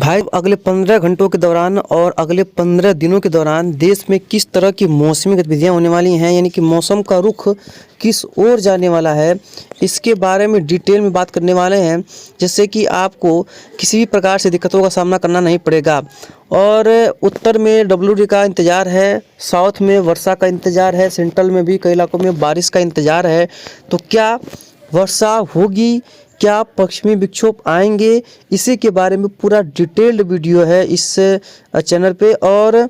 भाई अगले 15 घंटों के दौरान और अगले 15 दिनों के दौरान देश में किस तरह की मौसमी गतिविधियां होने वाली हैं, यानी कि मौसम का रुख किस ओर जाने वाला है, इसके बारे में डिटेल में बात करने वाले हैं, जिससे कि आपको किसी भी प्रकार से दिक्कतों का सामना करना नहीं पड़ेगा। और उत्तर में WD का इंतज़ार है, साउथ में वर्षा का इंतज़ार है, सेंट्रल में भी कई इलाकों में बारिश का इंतज़ार है। तो क्या वर्षा होगी, क्या पश्चिमी विक्षोभ आएंगे, इसी के बारे में पूरा डिटेल्ड वीडियो है इस चैनल पे। और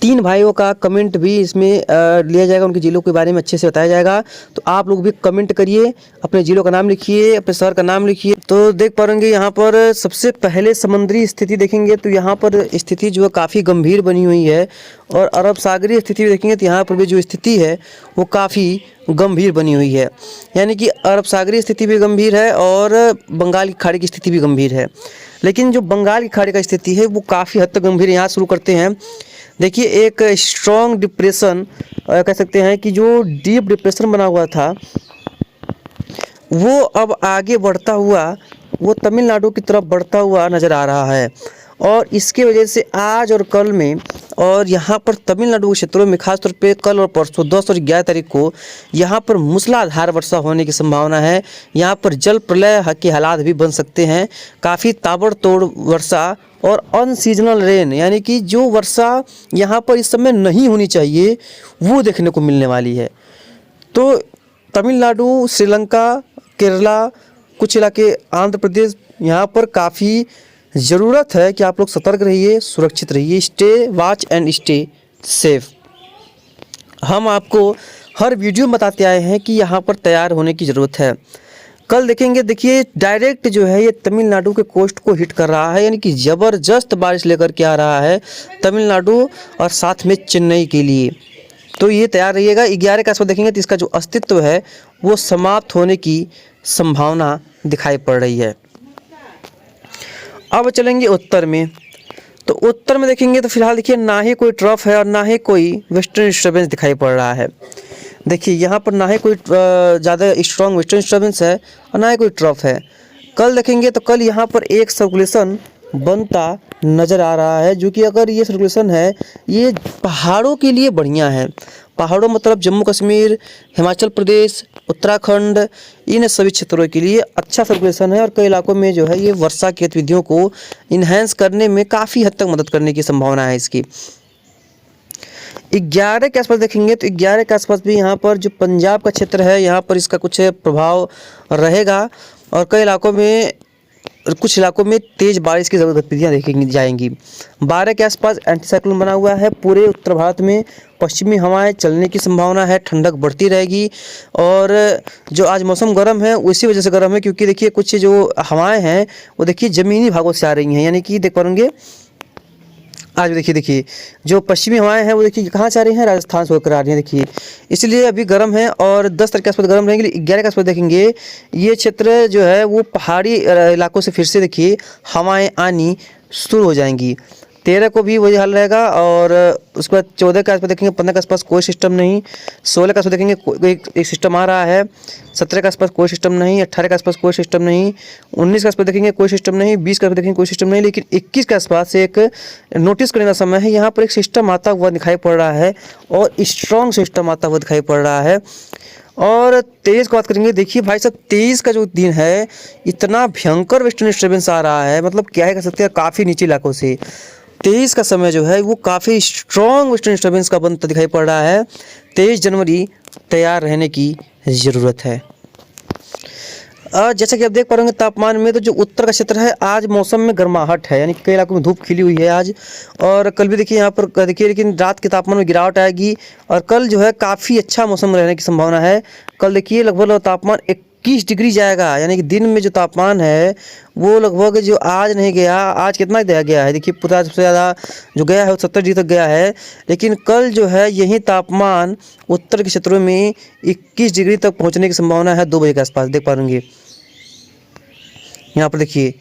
3 भाइयों का कमेंट भी इसमें लिया जाएगा, उनके जिलों के बारे में अच्छे से बताया जाएगा। तो आप लोग भी कमेंट करिए, अपने जिलों का नाम लिखिए, अपने शहर का नाम लिखिए। तो देख पाएंगे यहाँ पर सबसे पहले समुद्री स्थिति देखेंगे तो यहाँ पर स्थिति जो है काफ़ी गंभीर बनी हुई है। और अरब सागरीय स्थिति भी देखेंगे तो यहाँ पर भी जो स्थिति है वो काफ़ी गंभीर बनी हुई है, यानी कि अरब सागरीय स्थिति भी गंभीर है और बंगाल की खाड़ी की स्थिति भी गंभीर है। लेकिन जो बंगाल की खाड़ी का स्थिति है वो काफ़ी हद तक गंभीर है। यहाँ शुरू करते हैं। देखिए, एक स्ट्रॉन्ग डिप्रेशन कह सकते हैं कि जो डीप डिप्रेशन बना हुआ था वो अब आगे बढ़ता हुआ वो तमिलनाडु की तरफ बढ़ता हुआ नज़र आ रहा है। और इसके वजह से आज और कल में और यहाँ पर तमिलनाडु के क्षेत्रों में खासतौर पे कल और परसों 10 और 11 तारीख को यहाँ पर मूसलाधार वर्षा होने की संभावना है। यहाँ पर जल प्रलय के हालात भी बन सकते हैं। काफ़ी ताबड़तोड़ वर्षा और अनसीजनल रेन, यानी कि जो वर्षा यहाँ पर इस समय नहीं होनी चाहिए वो देखने को मिलने वाली है। तो तमिलनाडु, श्रीलंका, केरला, कुछ इलाके आंध्र प्रदेश, यहाँ पर काफ़ी ज़रूरत है कि आप लोग सतर्क रहिए, सुरक्षित रहिए। Stay watch and stay safe. हम आपको हर वीडियो में बताते आए हैं कि यहाँ पर तैयार होने की ज़रूरत है। कल देखेंगे, देखिए डायरेक्ट जो है ये तमिलनाडु के कोस्ट को हिट कर रहा है, यानी कि ज़बरदस्त बारिश लेकर के आ रहा है तमिलनाडु और साथ में चेन्नई के लिए। तो ये तैयार रहिएगा। 11 के आसपास देखेंगे तो इसका जो अस्तित्व है वो समाप्त होने की संभावना दिखाई पड़ रही है। अब चलेंगे उत्तर में। तो उत्तर में देखेंगे तो फिलहाल देखिए ना ही कोई ट्रफ है और ना ही कोई वेस्टर्न डिस्टर्बेंस दिखाई पड़ रहा है। देखिए यहाँ पर ना ही कोई ज़्यादा स्ट्रॉन्ग वेस्टर्न डिस्टर्बेंस है और ना ही कोई ट्रफ है। कल देखेंगे तो कल यहाँ पर एक सर्कुलेशन बनता नज़र आ रहा है, जो कि अगर ये सर्कुलेशन है ये पहाड़ों के लिए बढ़िया है। पहाड़ों मतलब जम्मू कश्मीर, हिमाचल प्रदेश, उत्तराखंड, इन सभी क्षेत्रों के लिए अच्छा सर्कुलेशन है। और कई इलाकों में जो है ये वर्षा की गतिविधियों को इन्हेंस करने में काफ़ी हद तक मदद करने की संभावना है इसकी। 11 के आसपास देखेंगे तो 11 के आसपास भी यहाँ पर जो पंजाब का क्षेत्र है यहाँ पर इसका कुछ प्रभाव रहेगा। और कई इलाकों में, कुछ इलाकों में तेज़ बारिश की गतिविधियाँ देखी जाएंगी। 12 के आसपास एंटी साइक्लोन बना हुआ है। पूरे उत्तर भारत में पश्चिमी हवाएं चलने की संभावना है, ठंडक बढ़ती रहेगी। और जो आज मौसम गर्म है उसी वजह से गर्म है, क्योंकि देखिए कुछ जो हवाएं हैं वो देखिए ज़मीनी भागों से आ रही हैं, यानी कि देख पाएंगे आज देखिए जो पश्चिमी हवाएं हैं वो देखिए कहाँ से आ रही हैं, राजस्थान से होकर आ रही हैं। देखिए इसलिए अभी गर्म है और 10 तारीख के आसपास गर्म रहेंगे। 11 के आसपास देखेंगे ये क्षेत्र जो है वो पहाड़ी इलाकों से फिर से देखिए हवाएं आनी शुरू हो जाएंगी। 13 को भी वही हाल रहेगा। और उसके बाद 14 के आसपास देखेंगे, 15 के आसपास कोई सिस्टम नहीं, 16 के आसपास देखेंगे एक सिस्टम आ रहा है, 17 के आसपास कोई सिस्टम नहीं, 18 के आसपास कोई सिस्टम नहीं, 19 के आसपास देखेंगे कोई सिस्टम नहीं, 20 के आसपास देखेंगे कोई सिस्टम नहीं। लेकिन 21 के आसपास एक नोटिस करने का समय है, यहाँ पर एक सिस्टम आता हुआ दिखाई पड़ रहा है और स्ट्रॉन्ग सिस्टम आता हुआ दिखाई पड़ रहा है। और 23 की बात करेंगे, देखिए भाई साहब 23 का जो दिन है इतना भयंकर वेस्टर्न डिस्टर्बेंस आ रहा है, मतलब क्या है कह सकते हैं काफ़ी नीचे इलाकों से 23 का समय जो है वो काफ़ी स्ट्रॉन्ग वेस्टर्न डिस्टर्बेंस का बनता दिखाई पड़ रहा है। 23 जनवरी तैयार रहने की ज़रूरत है। जैसा कि आप देख पा रहे होंगे तापमान में, तो जो उत्तर का क्षेत्र है आज मौसम में गर्माहट है, यानी कई इलाकों में धूप खिली हुई है आज। और कल भी देखिए यहाँ पर देखिए, लेकिन रात के तापमान में गिरावट आएगी और कल जो है काफ़ी अच्छा मौसम रहने की संभावना है। कल देखिए लगभग तापमान 21 डिग्री जाएगा, यानी कि दिन में जो तापमान है वो लगभग जो आज नहीं गया, आज कितना दिया गया है देखिए पूरा सबसे ज़्यादा जो गया है वो 70 डिग्री तक गया है। लेकिन कल जो है यही तापमान उत्तर के क्षेत्रों में 21 डिग्री तक पहुंचने की संभावना है 2 बजे के आसपास, देख पाएंगे यहाँ पर देखिए।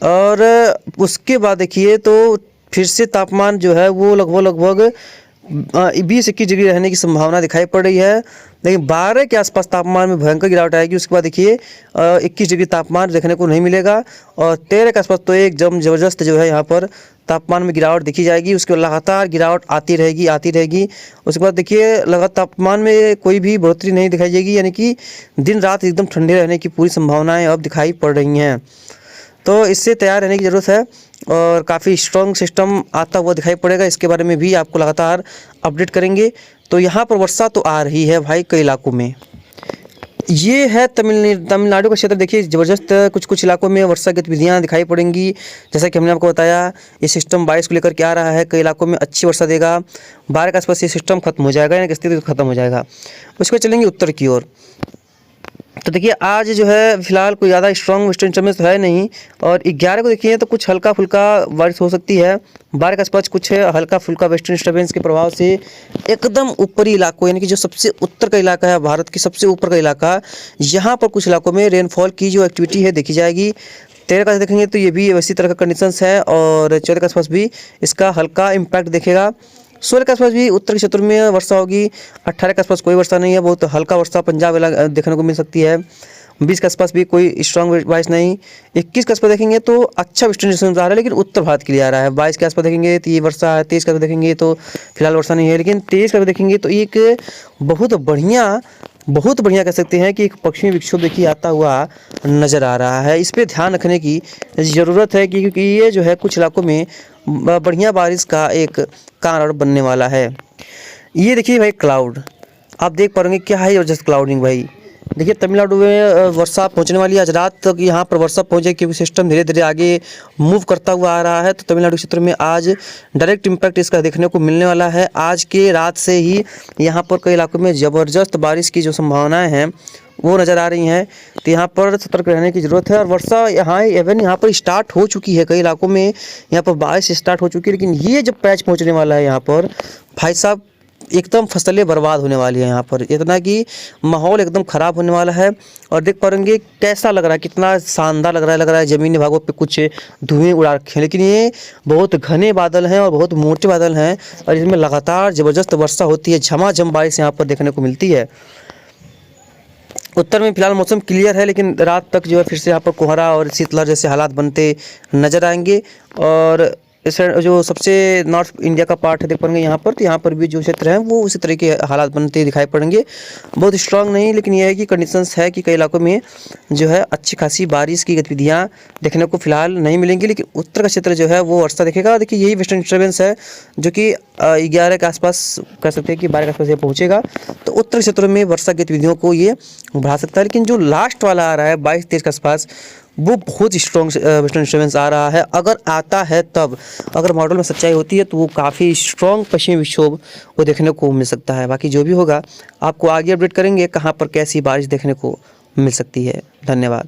और उसके बाद देखिए तो फिर से तापमान जो है वो लगभग 20-21 डिग्री रहने की संभावना दिखाई पड़ रही है। लेकिन 12 के आसपास तापमान में भयंकर गिरावट आएगी। उसके बाद देखिए 21 डिग्री तापमान देखने को नहीं मिलेगा और 13 के आसपास तो एकदम ज़बरदस्त जो है यहाँ पर तापमान में गिरावट देखी जाएगी। उसके बाद लगातार गिरावट आती रहेगी। उसके बाद देखिए लगातार तापमान में कोई भी बढ़ोतरी नहीं दिखाई देगी, यानी कि दिन रात एकदम ठंडे रहने की पूरी संभावनाएं अब दिखाई पड़ रही हैं। तो इससे तैयार रहने की ज़रूरत है और काफ़ी स्ट्रॉन्ग सिस्टम आता हुआ दिखाई पड़ेगा। इसके बारे में भी आपको लगातार अपडेट करेंगे। तो यहाँ पर वर्षा तो आ रही है भाई कई इलाकों में। ये है तमिलनाडु का क्षेत्र। देखिए ज़बरदस्त कुछ इलाकों में वर्षा गतिविधियाँ दिखाई पड़ेंगी। जैसा कि हमने आपको बताया ये सिस्टम 22 को लेकर के आ रहा है, कई इलाकों में अच्छी वर्षा देगा। 12 के आसपास ये सिस्टम खत्म हो जाएगा, यानी कि स्थिति खत्म हो जाएगा। उसके बाद चलेंगे उत्तर की ओर। तो देखिए आज जो है फिलहाल कोई ज़्यादा स्ट्रॉन्ग वेस्टर्न डिस्टर्बेंस तो है नहीं, और 11 को देखिए तो कुछ हल्का फुल्का बारिश हो सकती है। 12 के आसपास कुछ हल्का फुल्का वेस्टर्न डिस्टर्बेंस के प्रभाव से एकदम ऊपरी इलाकों, यानी कि जो सबसे उत्तर का इलाका है, भारत की सबसे ऊपर का इलाका, यहाँ पर कुछ इलाकों में रेनफॉल की जो एक्टिविटी है देखी जाएगी। 13 का देखेंगे तो ये भी वैसी तरह का कंडीशंस है, और 14 के आसपास भी इसका हल्का इम्पैक्ट देखेगा। 16 के आसपास भी उत्तर के क्षेत्र में वर्षा होगी। 18 के आसपास कोई वर्षा नहीं है, बहुत हल्का वर्षा पंजाब इलाका देखने को मिल सकती है। 20 के आसपास भी कोई स्ट्रॉन्ग बारिश नहीं। 21 के आसपास देखेंगे तो अच्छा वेस्टर्न डिस्टर्बेंस आ रहा है, लेकिन उत्तर भारत के लिए आ रहा है। 22 के आसपास देखेंगे तो ये वर्षा है। 23 के आसपास देखेंगे तो फिलहाल वर्षा नहीं है, लेकिन 23 के आसपास देखेंगे तो एक बहुत बढ़िया कह सकते हैं कि एक पश्चिमी विक्षोभ देखिए आता हुआ नज़र आ रहा है। इस पर ध्यान रखने की ज़रूरत है क्योंकि ये जो है कुछ इलाकों में बढ़िया बारिश का एक कारण बनने वाला है। ये देखिए भाई क्लाउड, आप देख पाएंगे क्या है जबरदस्त क्लाउडिंग भाई। देखिए तमिलनाडु में वर्षा पहुंचने वाली है। आज रात तक यहाँ पर वर्षा पहुंचे क्योंकि सिस्टम धीरे धीरे आगे मूव करता हुआ आ रहा है। तो तमिलनाडु क्षेत्र में आज डायरेक्ट इम्पैक्ट इसका देखने को मिलने वाला है। आज के रात से ही यहाँ पर कई इलाकों में ज़बरदस्त बारिश की जो संभावनाएं हैं वो नज़र आ रही हैं। तो यहाँ पर सतर्क रहने की ज़रूरत है। और वर्षा यहाँ पर स्टार्ट हो चुकी है, कई इलाकों में यहाँ पर बारिश स्टार्ट हो चुकी है। लेकिन ये जब पैच पहुँचने वाला है यहाँ पर भाई साहब एकदम फसलें बर्बाद होने वाली है। यहाँ पर इतना कि माहौल एकदम ख़राब होने वाला है। और देख पाएंगे कैसा लग रहा है, कितना शानदार लग रहा है ज़मीनी भागों पे कुछ धुएं उड़ा रखे हैं, लेकिन ये बहुत घने बादल हैं और बहुत मोटे बादल हैं, और इसमें लगातार ज़बरदस्त वर्षा होती है। झमाझम बारिश यहाँ पर देखने को मिलती है। उत्तर में फिलहाल मौसम क्लियर है, लेकिन रात तक जो है फिर से यहाँ पर कोहरा और शीतलहर जैसे हालात बनते नज़र आएंगे। और इस जो सबसे नॉर्थ इंडिया का पार्ट है देख पाएंगे यहाँ पर, तो यहाँ पर भी जो क्षेत्र हैं वो उसी तरह के हालात बनते दिखाई पड़ेंगे। बहुत स्ट्रांग नहीं, लेकिन यह है कि कंडीशंस है कि कई इलाकों में जो है अच्छी खासी बारिश की गतिविधियाँ देखने को फिलहाल नहीं मिलेंगी। लेकिन उत्तर का क्षेत्र जो है वो वर्षा देखेगा। देखिए यही वेस्टर्न डिस्टर्बेंस है जो कि 11 के आसपास कह सकते हैं कि 12 के आसपास ये पहुँचेगा, तो उत्तर क्षेत्र में वर्षा गतिविधियों को ये बढ़ा सकता है। लेकिन जो लास्ट वाला आ रहा है 22-23 के आसपास, वो बहुत स्ट्रॉन्ग वेस्टर्न डिस्टर्बेंस आ रहा है। अगर आता है तब, अगर मॉडल में सच्चाई होती है तो वो काफ़ी स्ट्रॉन्ग पश्चिमी विक्षोभ वो देखने को मिल सकता है। बाकी जो भी होगा आपको आगे अपडेट करेंगे कहाँ पर कैसी बारिश देखने को मिल सकती है। धन्यवाद।